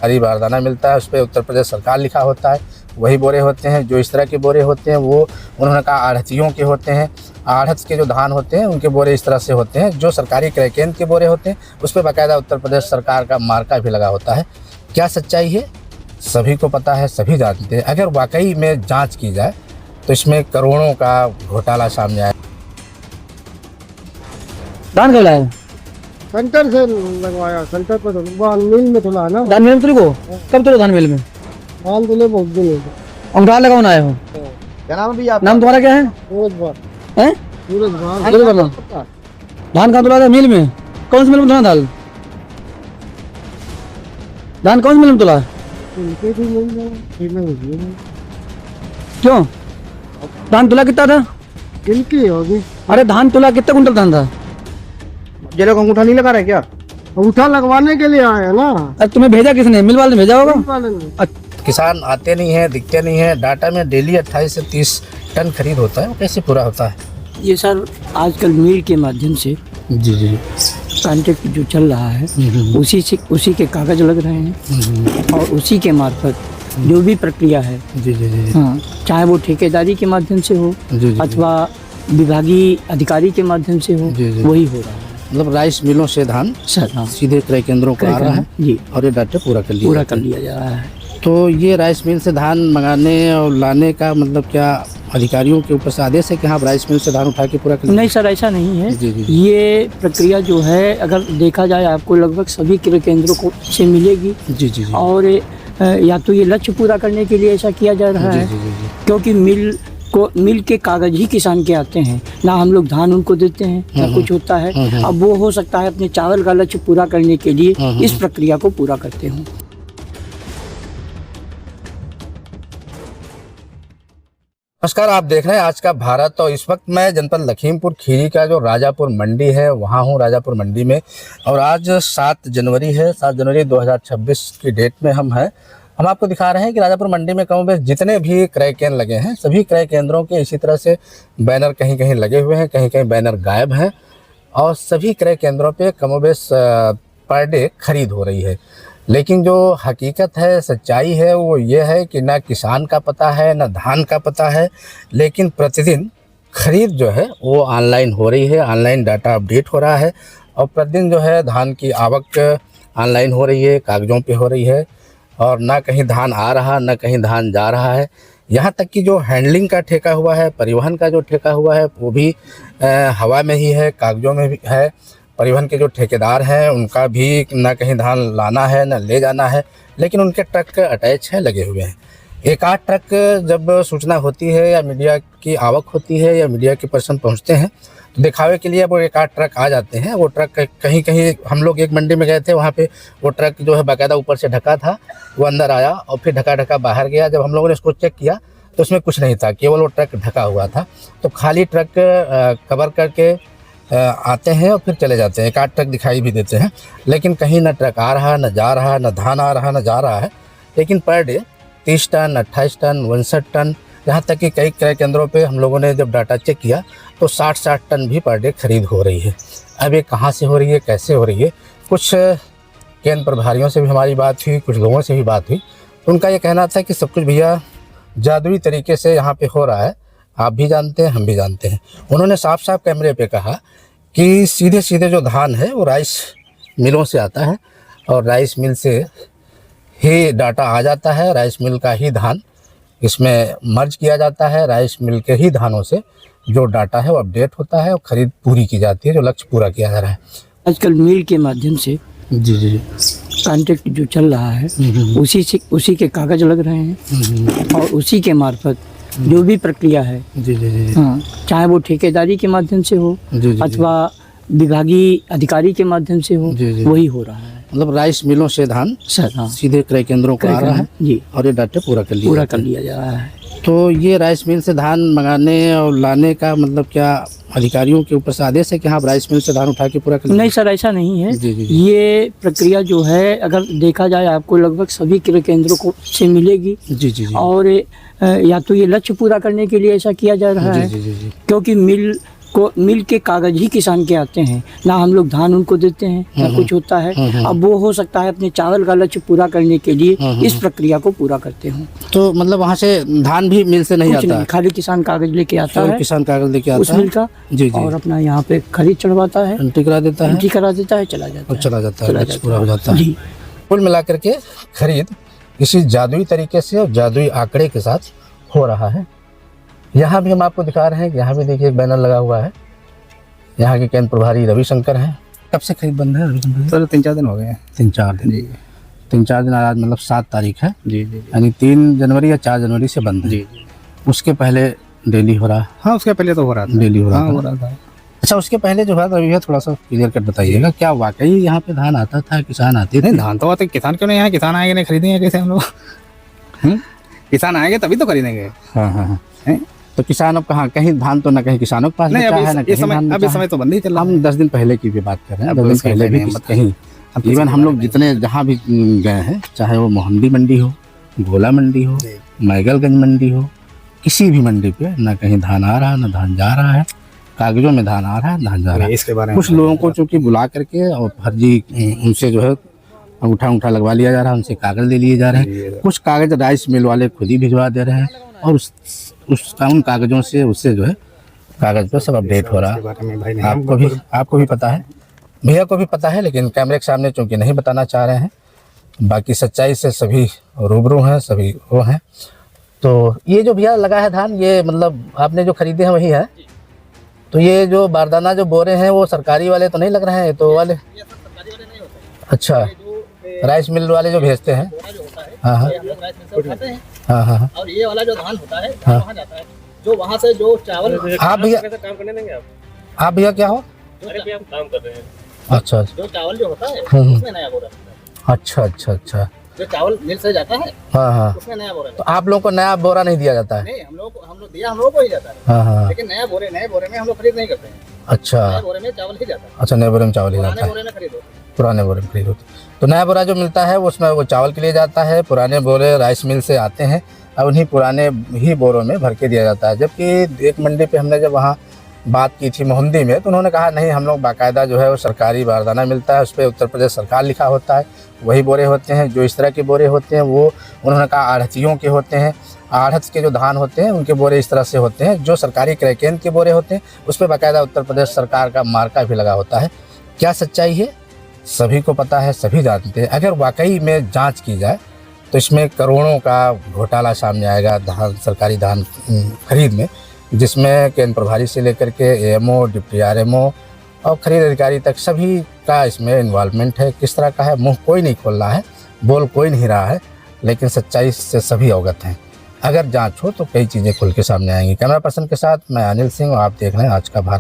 सरकारी बारदाना मिलता है, उस पर उत्तर प्रदेश सरकार लिखा होता है, वही बोरे होते हैं। जो इस तरह के बोरे होते हैं वो उन्होंने कहा आढ़तियों के होते हैं। आढ़त के जो धान होते हैं उनके बोरे इस तरह से होते हैं। जो सरकारी क्रय केंद्र के बोरे होते हैं उस पर बाकायदा उत्तर प्रदेश सरकार का मार्का भी लगा होता है। क्या सच्चाई है सभी को पता है, सभी जानते हैं। अगर वाकई में जांच की जाए तो इसमें करोड़ों का घोटाला सामने आए। धान कब लाया? सेंटर से लगवाया, सेंटर पर मिल में तुला ना। धान मिल में तुले को? कब तुले धान मिल में? धान तुले बहुत दिन हो गए। और डाल लगाओ आए हो? क्या नाम है भैया? नाम तुम्हारा क्या है? सूरज हैं? धान कहाँ तुला था? मिल में? कौन सी मिल में तुला दाल? धान कौन सी मिल में तुला? क्यों? धान तुला कितना था? किनकी होगी? अरे धान तुला कितना कुंटल धान था? ये लोग अंगूठा नहीं लगा रहे क्या? अंगूठा लगवाने के लिए आए हैं ना। अरे तुम्हें भेजा किसने? मिल वाले ने भेजा होगा। किसान आते नहीं है, दिखते नहीं है। डाटा में डेली 28 से 30 टन खरीद होता है, वो कैसे पूरा होता है? ये सर आजकल मील के माध्यम से जी कॉन्ट्रैक्ट जो चल रहा है उसी के कागज लग रहे हैं और उसी के मार्फत जो भी प्रक्रिया है जी हाँ, चाहे वो ठेकेदारी के माध्यम से हो अथवा विभागीय अधिकारी के माध्यम से हो, वही हो रहा है। मतलब राइस मिलों से धान सर हाँ, सीधे क्रय केंद्रों को आ रहा है जी, और ये डाटा पूरा कर लिया जा रहा है। तो ये राइस मिल से धान मंगाने और लाने का मतलब क्या अधिकारियों के ऊपर से आदेश है कि हाँ राइस मिल से धान उठा के पूरा कर? नहीं सर, ऐसा नहीं है। जी। ये प्रक्रिया जो है अगर देखा जाए आपको लगभग सभी क्रय केंद्रों को से मिलेगी। जी और या तो ये लक्ष्य पूरा करने के लिए ऐसा किया जा रहा है क्योंकि मिल के कागज ही किसान के आते हैं ना, हम लोग धान उनको देते हैं ना कुछ होता है। अब वो हो सकता है अपने चावल का लक्ष्य पूरा करने के लिए इस प्रक्रिया को पूरा करते हों। नमस्कार, आप देख रहे हैं आज का भारत। और इस वक्त मैं जनपद लखीमपुर खीरी का जो राजापुर मंडी है वहाँ हूँ, राजापुर मंडी में। और आज 7 जनवरी है, 7 जनवरी 2026 की डेट में हम हैं। हम आपको दिखा रहे हैं कि राजापुर मंडी में कम बेश जितने भी क्रय केंद्र लगे हैं सभी क्रय केंद्रों के इसी तरह से बैनर कहीं कहीं लगे हुए हैं, कहीं कहीं बैनर गायब हैं। और सभी क्रय केंद्रों पे कम बेश पर डे खरीद हो रही है। लेकिन जो हकीकत है, सच्चाई है, वो ये है कि ना किसान का पता है ना धान का पता है, लेकिन प्रतिदिन खरीद जो है वो ऑनलाइन हो रही है, ऑनलाइन डाटा अपडेट हो रहा है। और प्रतिदिन जो है धान की आवक ऑनलाइन हो रही है, कागज़ों पे हो रही है। और ना कहीं धान आ रहा ना कहीं धान जा रहा है। यहाँ तक कि जो हैंडलिंग का ठेका हुआ है, परिवहन का जो ठेका हुआ है वो भी हवा में ही है, कागज़ों में भी है। परिवहन के जो ठेकेदार हैं उनका भी ना कहीं धान लाना है ना ले जाना है, लेकिन उनके ट्रक अटैच हैं, लगे हुए हैं। एक आध ट्रक जब सूचना होती है या मीडिया की आवक होती है या मीडिया के पर्सन पहुंचते हैं तो दिखावे के लिए वो एक आध ट्रक आ जाते हैं। वो ट्रक कहीं कहीं, हम लोग एक मंडी में गए थे, वहाँ पे वो ट्रक जो है बाकायदा ऊपर से ढका था, वो अंदर आया और फिर ढका बाहर गया। जब हम लोगों ने इसको चेक किया तो उसमें कुछ नहीं था, केवल वो ट्रक ढका हुआ था। तो खाली ट्रक कवर करके आते हैं और फिर चले जाते हैं। एक आध ट्रक दिखाई भी देते हैं, लेकिन कहीं ना ट्रक आ रहा ना जा रहा, ना धान आ रहा ना जा रहा है। लेकिन per day 30 ton, 28 ton, 59 ton, यहाँ तक कि कई क्रय केंद्रों पे हम लोगों ने जब डाटा चेक किया तो 60 टन भी पर डे खरीद हो रही है। अब ये कहाँ से हो रही है, कैसे हो रही है? कुछ केंद्र प्रभारियों से भी हमारी बात हुई, कुछ लोगों से भी बात हुई, तो उनका ये कहना था कि सब कुछ भैया जादुई तरीके से यहाँ पे हो रहा है। आप भी जानते हैं, हम भी जानते हैं। उन्होंने साफ साफ कैमरे पे कहा कि सीधे सीधे जो धान है वो राइस मिलों से आता है और राइस मिल से ही डाटा आ जाता है। राइस मिल का ही धान इसमें मर्ज किया जाता है। राइस मिल के ही धानों से जो डाटा है वो अपडेट होता है और ख़रीद पूरी की जाती है, जो लक्ष्य पूरा किया जा रहा है। आजकल मील के माध्यम से जी कॉन्ट्रैक्ट जो चल रहा है उसी के कागज लग रहे हैं और उसी के मार्फत जो भी प्रक्रिया है हाँ, चाहे वो ठेकेदारी के माध्यम से हो अथवा विभागीय अधिकारी के माध्यम से हो, वही हो रहा है। मतलब राइस मिलों से धान सर हाँ, सीधे क्रय केंद्रों को आ रहा है जी, और ये डाटा पूरा कर लिया जा रहा है। तो ये राइस मिल से धान मंगाने और लाने का मतलब क्या अधिकारियों के ऊपर से आदेश है कि हाँ राइस मिल से धान उठा के पूरा कर? नहीं सर, ऐसा नहीं है। ये प्रक्रिया जो है अगर देखा जाए आपको लगभग सभी क्रय केंद्रों को से मिलेगी। और या तो ये लक्ष्य पूरा करने के लिए ऐसा किया जा रहा है क्योंकि को मिल के कागज ही किसान के आते हैं, ना हम लोग धान उनको देते हैं ना कुछ होता है। अब वो हो सकता है अपने चावल का लक्ष्य पूरा करने के लिए इस प्रक्रिया को पूरा करते हो। तो मतलब वहाँ से धान भी मिल से नहीं कुछ आता नहीं, है? खाली किसान कागज लेके आता केवल है किसान कागज लेके उस आता है मिल का, जी जी, और अपना यहाँ पे खरीद चढ़वाता है, एंट्री करा देता है एंट्री करा देता है, चला जाता और है, चला जाता है, चला लक्ष्य पूरा हो जाता है। जी। कुल मिलाकर के खरीद किसी जादुई तरीके से और जादुई आंकड़े के साथ हो रहा है। यहाँ भी हम आपको दिखा रहे हैं कि यहाँ भी देखिए एक बैनर लगा हुआ है। यहाँ के केंद्र प्रभारी रविशंकर हैं। कब से खरीद बंद है रविशंकर? सर 3-4 दिन हो गए हैं। 3-4 दिन, 3-4 दिन आज मतलब 7 तारीख है, जी जी यानी 3 जनवरी या 4 जनवरी से बंद है। जी। उसके पहले डेली हो रहा, हाँ उसके पहले तो हो रहा था। डेली हो रहा हाँ था। हो रहा था। अच्छा, उसके पहले जो है तो भैया थोड़ा सा क्लियर कट बताइएगा, क्या वाकई यहाँ पे धान आता था, किसान आते थे? नहीं धान तो आते, किसान क्यों नहीं आए? किसान आएंगे नहीं खरीदेंगे कैसे हम लोग? किसान आएंगे तभी तो खरीदेंगे। हाँ हाँ हाँ। हैं? तो किसान अब कहाँ, कहीं धान तो ना कहीं किसानों के पास नहीं बचा है, ना अभी कहीं इस समय, धान अभी बचा है। समय तो बंद ही चल रहा है। हम 10 दिन पहले की भी बात कर रहे हैं, अब 10 दिन उसके पहले भी नहीं, कहीं इवन हम लोग जितने जहाँ भी गए हैं, चाहे वो मोहम्मदी मंडी हो, गोला मंडी हो, मैगलगंज मंडी हो, किसी भी मंडी पे ना कहीं धान आ रहा है ना धान जा रहा है, कागजों में धान आ रहा है धान जा रहा है। इसके बारे में कुछ लोगों को चूंकि बुला करके और फर्जी उनसे जो है अंगूठा लगवा लिया जा रहा है, उनसे कागज ले लिए जा रहे हैं। कुछ कागज राइस मिल वाले खुद ही भिजवा दे रहे हैं और उन कागजों से उससे जो है कागज पर सब अपडेट हो रहा है। आपको भी पता है, भैया को भी पता है, लेकिन कैमरे के सामने चूंकि नहीं बताना चाह रहे हैं। बाकी सच्चाई से सभी रूबरू हैं, सभी वो हैं। तो ये जो भैया लगा है धान, ये मतलब आपने जो खरीदे हैं वही है? तो ये जो बारदाना जो बोरे हैं वो सरकारी वाले तो नहीं लग रहे हैं? तो वाले अच्छा, राइस मिल वाले जो भेजते हैं। हाँ हाँ हाँ हाँ। और ये वाला जो धान होता है हाँ। वहाँ जाता है, जो वहाँ से जो चावल आप भैया, काम करने देंगे आप भैया क्या हो? अरे भैया हम काम कर रहे हैं, अच्छा अच्छा जो चावल जो होता है हम्म। उसमें नया बोरा रहता है। अच्छा अच्छा अच्छा। जो चावल मिल से जाता है हाँ हाँ। उसमें नया बोरा तो आप लोगों को नया बोरा नहीं दिया जाता है? नहीं, हम लोग दिया हम लोगों को ही जाता है, हाँ हाँ। लेकिन नए बोरे में हम लोग खरीद नहीं करते हैं। अच्छा नए बोरे में चावल ही जाता है, अच्छा, नए बोरे में चावल ही पुराने जाता है, बोरे में खरीदो। पुराने बोरे में खरीद होते। तो नया बोरा जो मिलता है उसमें वो चावल के लिए जाता है, पुराने बोरे राइस मिल से आते हैं और उन्हीं पुराने ही बोरों में भर के दिया जाता है। जबकि एक मंडी पे हमने जब वहाँ बात की थी मोहम्मदी में, तो उन्होंने कहा नहीं, हम लोग बाकायदा जो है वो सरकारी बारदाना मिलता है, उस पर उत्तर प्रदेश सरकार लिखा होता है, वही बोरे होते हैं। जो इस तरह के बोरे होते हैं वो उन्होंने कहा आढ़तियों के होते हैं, आढ़त के जो धान होते हैं उनके बोरे इस तरह से होते हैं। जो सरकारी क्रय केंद्र के बोरे होते हैं उस पर बाकायदा उत्तर प्रदेश सरकार का मार्का भी लगा होता है। क्या सच्चाई है सभी को पता है, सभी जानते हैं। अगर वाकई में जांच की जाए तो इसमें करोड़ों का घोटाला सामने आएगा धान, सरकारी धान खरीद में, जिसमें केंद्र प्रभारी से लेकर के एएमओ, डिप्टी आरएमओ और खरीद अधिकारी तक सभी का इसमें इन्वॉल्वमेंट है। किस तरह का है, मुंह कोई नहीं खोल रहा है, बोल कोई नहीं रहा है, लेकिन सच्चाई से सभी अवगत हैं। अगर जांच हो तो कई चीज़ें खुल के सामने आएंगी। कैमरा पर्सन के साथ मैं अनिल सिंह और आप देख रहे हैं आज का भारत।